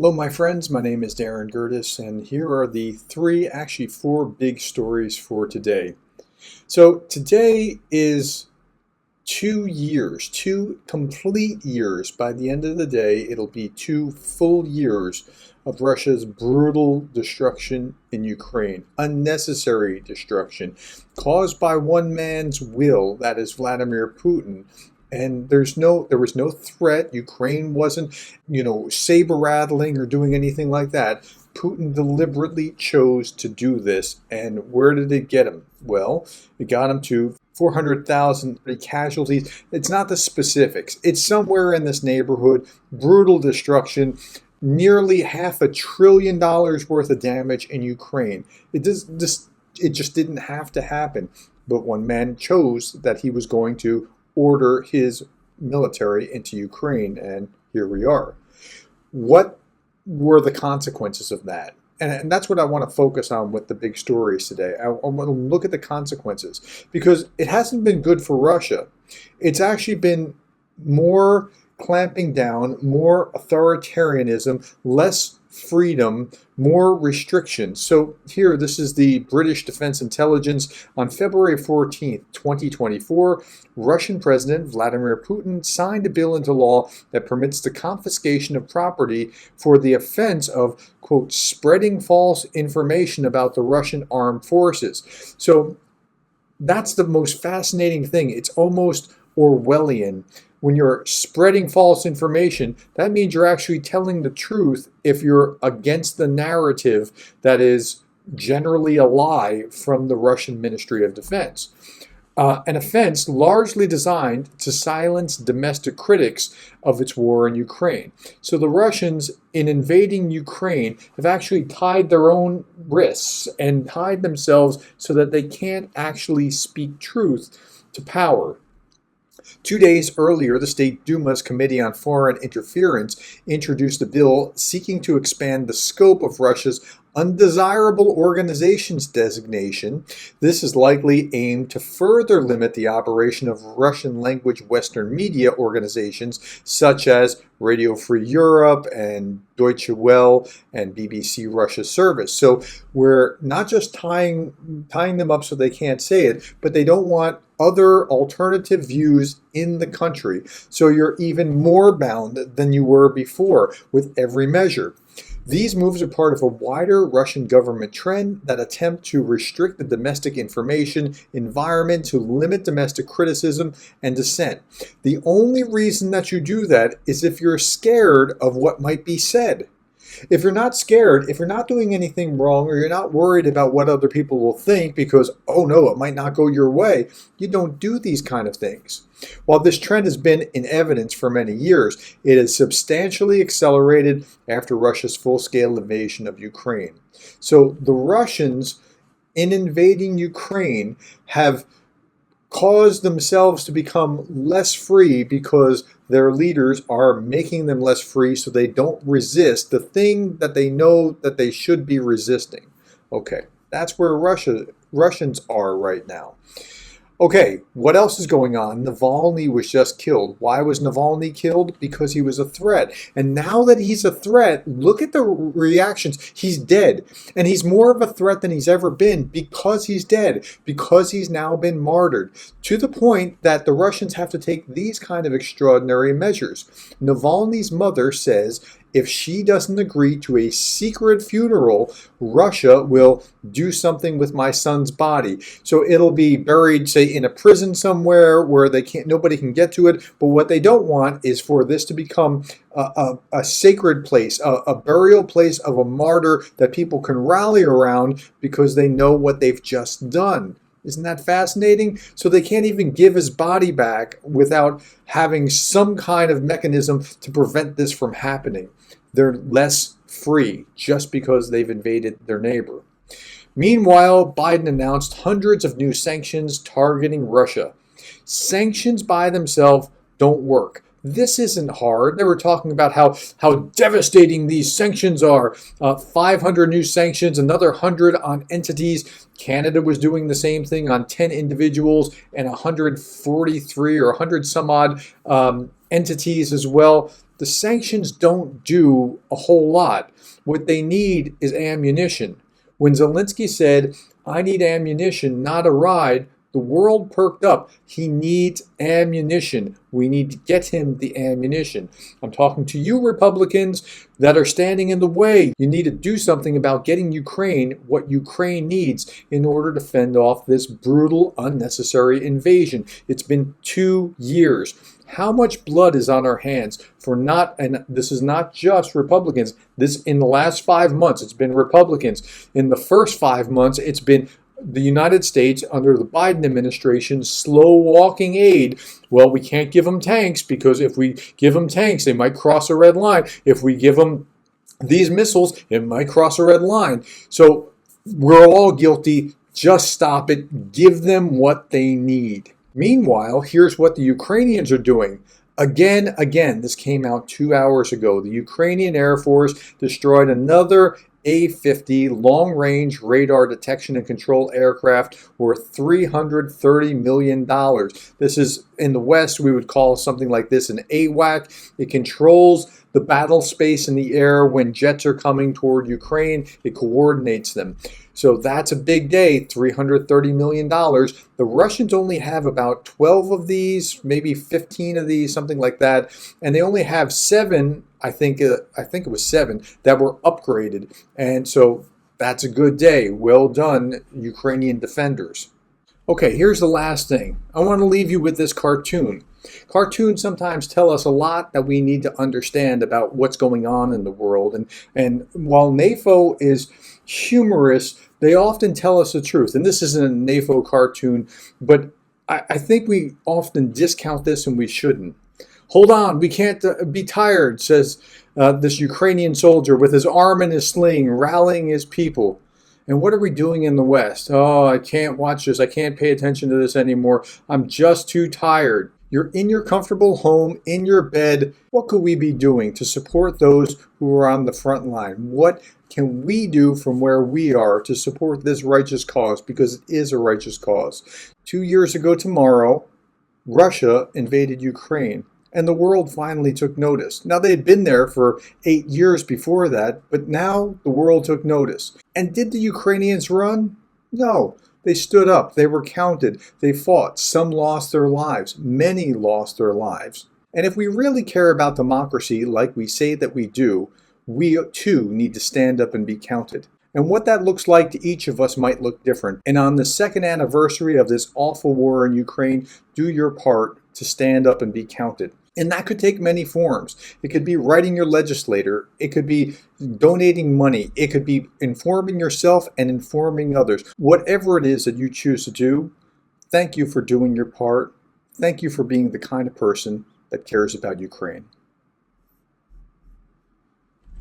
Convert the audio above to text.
Hello, my friends. My name is Darren Gerdes, and here are the four big stories for today. So, today is 2 years, 2 complete years. By the end of the day, it'll be 2 full years of Russia's brutal destruction in Ukraine, unnecessary destruction caused by one man's will, that is Vladimir Putin. And there was no threat. Ukraine wasn't, saber rattling or doing anything like that. Putin deliberately chose to do this. And where did it get him? Well, it got him to 400,000 casualties. It's not the specifics. It's somewhere in this neighborhood. Brutal destruction. Nearly $500 billion worth of damage in Ukraine. It just didn't have to happen. But one man chose that he was going to order his military into Ukraine, and here we are. What were the consequences of that? And that's what I want to focus on with the big stories today. I want to look at the consequences because it hasn't been good for Russia. It's actually been more clamping down, more authoritarianism, less freedom, more restrictions. So here, this is the British Defense Intelligence. On February 14th, 2024, Russian President Vladimir Putin signed a bill into law that permits the confiscation of property for the offense of, quote, spreading false information about the Russian armed forces. So that's the most fascinating thing. It's almost Orwellian. When you're spreading false information, that means you're actually telling the truth if you're against the narrative that is generally a lie from the Russian Ministry of Defense. An offense largely designed to silence domestic critics of its war in Ukraine. So the Russians, in invading Ukraine, have actually tied their own wrists and tied themselves so that they can't actually speak truth to power. 2 days earlier, the State Duma's Committee on Foreign Interference introduced a bill seeking to expand the scope of Russia's undesirable organizations designation. This is likely aimed to further limit the operation of Russian-language Western media organizations such as Radio Free Europe and Deutsche Welle and BBC Russia Service. So we're not just tying them up so they can't say it, but they don't want other alternative views in the country. So you're even more bound than you were before with every measure. These moves are part of a wider Russian government trend that attempt to restrict the domestic information environment to limit domestic criticism and dissent. The only reason that you do that is if you're scared of what might be said. If you're not scared, if you're not doing anything wrong, or you're not worried about what other people will think because, oh no, it might not go your way, you don't do these kind of things. While this trend has been in evidence for many years, it has substantially accelerated after Russia's full-scale invasion of Ukraine. So the Russians, in invading Ukraine, have caused themselves to become less free because their leaders are making them less free so they don't resist the thing that they know that they should be resisting. Okay, that's where Russians are right now. Okay, what else is going on? Navalny was just killed. Why was Navalny killed? Because he was a threat. And now that he's a threat, look at the reactions. He's dead. And he's more of a threat than he's ever been because he's dead, because he's now been martyred, to the point that the Russians have to take these kind of extraordinary measures. Navalny's mother says if she doesn't agree to a secret funeral, Russia will do something with my son's body. So it'll be buried, say, in a prison somewhere where nobody can get to it. But what they don't want is for this to become a sacred place, a burial place of a martyr that people can rally around because they know what they've just done. Isn't that fascinating? So they can't even give his body back without having some kind of mechanism to prevent this from happening. They're less free just because they've invaded their neighbor. Meanwhile, Biden announced hundreds of new sanctions targeting Russia. Sanctions by themselves don't work. This isn't hard. They were talking about how devastating these sanctions are. 500 new sanctions, another 100 on entities. Canada was doing the same thing on 10 individuals and 143 or 100 some odd entities as well. The sanctions don't do a whole lot. What they need is ammunition. When Zelensky said, "I need ammunition, not a ride," the world perked up. He needs ammunition. We need to get him the ammunition. I'm talking to you Republicans that are standing in the way. You need to do something about getting Ukraine what Ukraine needs in order to fend off this brutal, unnecessary invasion. It's been 2 years. How much blood is on our hands for not, and this is not just Republicans, this in the last 5 months, it's been Republicans. In the first 5 months, it's been the United States under the Biden administration slow walking aid. Well, we can't give them tanks because if we give them tanks, they might cross a red line. If we give them these missiles, it might cross a red line. So we're all guilty. Just stop it. Give them what they need. Meanwhile, here's what the Ukrainians are doing. Again, this came out 2 hours ago. The Ukrainian Air Force destroyed another A-50 long-range radar detection and control aircraft worth $330 million. This is, in the West, we would call something like this an AWAC. It controls the battle space in the air when jets are coming toward Ukraine. It coordinates them. So that's a big day, $330 million. The Russians only have about 12 of these, maybe 15 of these, something like that. And they only have 7, I think it was 7, that were upgraded. And so that's a good day. Well done, Ukrainian defenders. Okay, here's the last thing. I want to leave you with this cartoon. Cartoons sometimes tell us a lot that we need to understand about what's going on in the world. And while NAFO is humorous, they often tell us the truth. And this isn't a NAFO cartoon, but I think we often discount this and we shouldn't. Hold on, we can't be tired, says this Ukrainian soldier with his arm in his sling, rallying his people. And what are we doing in the West? Oh, I can't watch this. I can't pay attention to this anymore. I'm just too tired. You're in your comfortable home, in your bed. What could we be doing to support those who are on the front line? What can we do from where we are to support this righteous cause? Because it is a righteous cause. 2 years ago tomorrow, Russia invaded Ukraine. And the world finally took notice. Now, they had been there for 8 years before that, but now the world took notice. And did the Ukrainians run? No. They stood up. They were counted. They fought. Some lost their lives. Many lost their lives. And if we really care about democracy like we say that we do, we too need to stand up and be counted. And what that looks like to each of us might look different. And on the second anniversary of this awful war in Ukraine, do your part to stand up and be counted. And that could take many forms. It could be writing your legislator. It could be donating money. It could be informing yourself and informing others. Whatever it is that you choose to do, thank you for doing your part. Thank you for being the kind of person that cares about Ukraine.